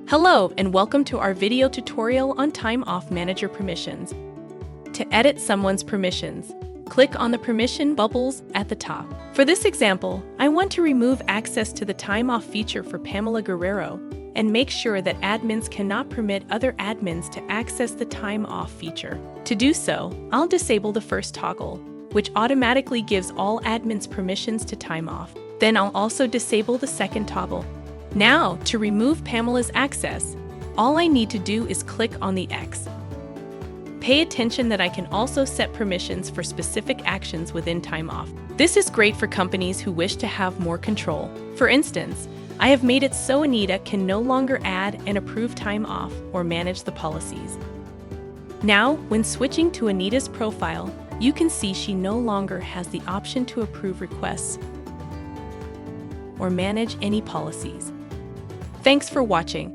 Hello and welcome to our video tutorial on Time Off Manager permissions. To edit someone's permissions, click on the permission bubbles at the top. For this example, I want to remove access to the Time Off feature for Pamela Guerrero and make sure that admins cannot permit other admins to access the Time Off feature. To do so, I'll disable the first toggle, which automatically gives all admins permissions to Time Off. Then I'll also disable the second toggle. Now, to remove Pamela's access, all I need to do is click on the X. Pay attention that I can also set permissions for specific actions within Time Off. This is great for companies who wish to have more control. For instance, I have made it so Anita can no longer add and approve Time Off or manage the policies. Now, when switching to Anita's profile, you can see she no longer has the option to approve requests or manage any policies. Thanks for watching.